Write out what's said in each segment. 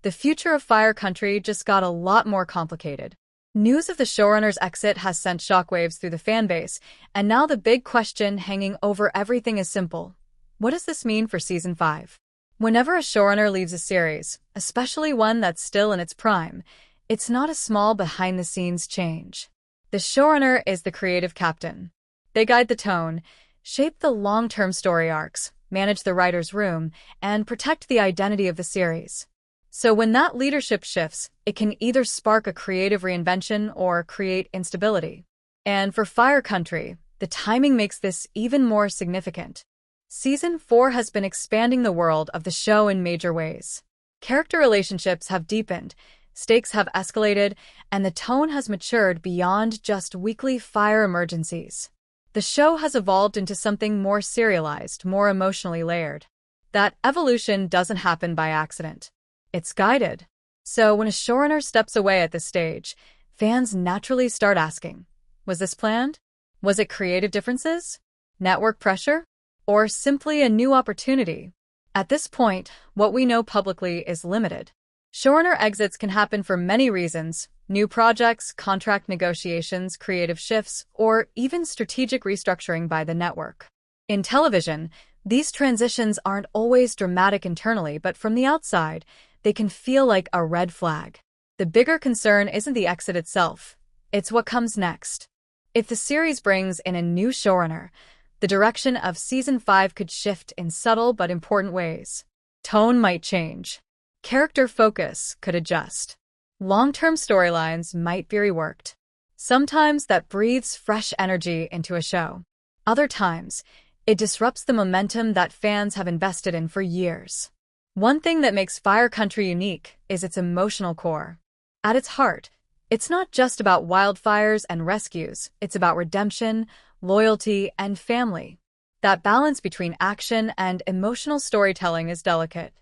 the future of Fire Country just got a lot more complicated. News of the showrunner's exit has sent shockwaves through the fanbase, and now the big question hanging over everything is simple. What does this mean for Season 5? Whenever a showrunner leaves a series, especially one that's still in its prime, it's not a small behind-the-scenes change. The showrunner is the creative captain. They guide the tone, shape the long-term story arcs, manage the writer's room, and protect the identity of the series. So when that leadership shifts, it can either spark a creative reinvention or create instability. And for Fire Country, the timing makes this even more significant. Season 4 has been expanding the world of the show in major ways. Character relationships have deepened, stakes have escalated, and the tone has matured beyond just weekly fire emergencies. The show has evolved into something more serialized, more emotionally layered. That evolution doesn't happen by accident. It's guided. So when a showrunner steps away at this stage, fans naturally start asking, was this planned? Was it creative differences? Network pressure? Or simply a new opportunity? At this point, what we know publicly is limited. Showrunner exits can happen for many reasons: new projects, contract negotiations, creative shifts, or even strategic restructuring by the network. In television, these transitions aren't always dramatic internally, but from the outside, they can feel like a red flag. The bigger concern isn't the exit itself, it's what comes next. If the series brings in a new showrunner, the direction of Season 5 could shift in subtle but important ways. Tone might change. Character focus could adjust. Long-term storylines might be reworked. Sometimes that breathes fresh energy into a show. Other times, it disrupts the momentum that fans have invested in for years. One thing that makes Fire Country unique is its emotional core. At its heart, it's not just about wildfires and rescues, it's about redemption, loyalty, and family. That balance between action and emotional storytelling is delicate.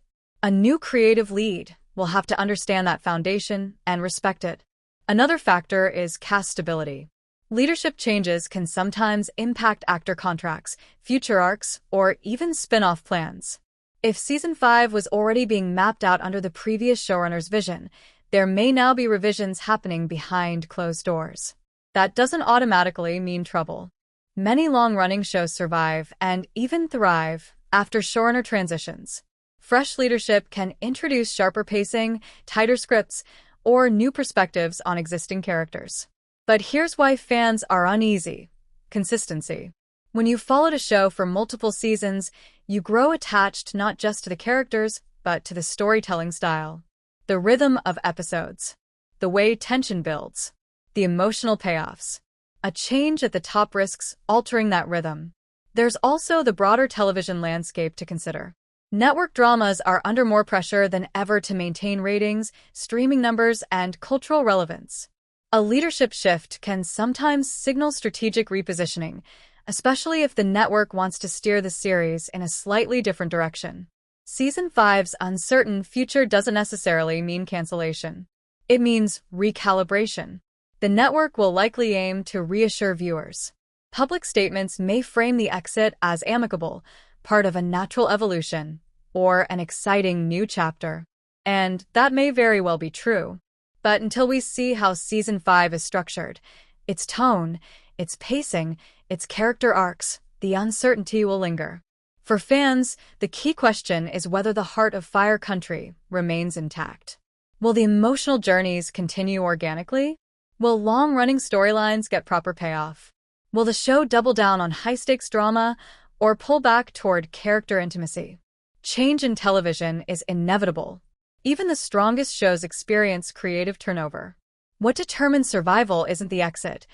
A new creative lead will have to understand that foundation and respect it. Another factor is cast stability. Leadership changes can sometimes impact actor contracts, future arcs, or even spin-off plans. If Season 5 was already being mapped out under the previous showrunner's vision, there may now be revisions happening behind closed doors. That doesn't automatically mean trouble. Many long-running shows survive and even thrive after showrunner transitions. Fresh leadership can introduce sharper pacing, tighter scripts, or new perspectives on existing characters. But here's why fans are uneasy: consistency. When you've followed a show for multiple seasons, you grow attached not just to the characters, but to the storytelling style. The rhythm of episodes. The way tension builds. The emotional payoffs. A change at the top risks altering that rhythm. There's also the broader television landscape to consider. Network dramas are under more pressure than ever to maintain ratings, streaming numbers, and cultural relevance. A leadership shift can sometimes signal strategic repositioning, especially if the network wants to steer the series in a slightly different direction. Season 5's uncertain future doesn't necessarily mean cancellation. It means recalibration. The network will likely aim to reassure viewers. Public statements may frame the exit as amicable, part of a natural evolution, or an exciting new chapter. And that may very well be true. But until we see how Season 5 is structured, its tone, its pacing, its character arcs, the uncertainty will linger. For fans, the key question is whether the heart of Fire Country remains intact. Will the emotional journeys continue organically? Will long-running storylines get proper payoff? Will the show double down on high-stakes drama or pull back toward character intimacy? Change in television is inevitable. Even the strongest shows experience creative turnover. What determines survival isn't the exit,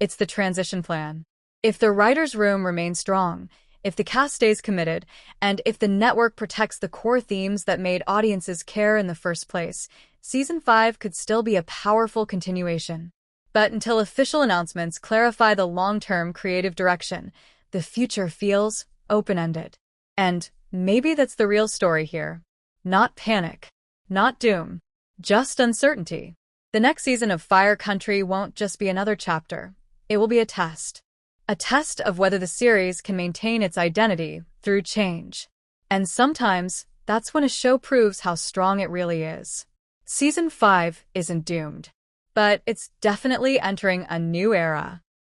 it's the transition plan. If the writer's room remains strong, if the cast stays committed, and if the network protects the core themes that made audiences care in the first place, Season 5 could still be a powerful continuation. But until official announcements clarify the long-term creative direction, the future feels open-ended. And maybe that's the real story here. Not panic, not doom, just uncertainty. The next season of Fire Country won't just be another chapter. It will be a test. A test of whether the series can maintain its identity through change. And sometimes, that's when a show proves how strong it really is. Season 5 isn't doomed, but it's definitely entering a new era.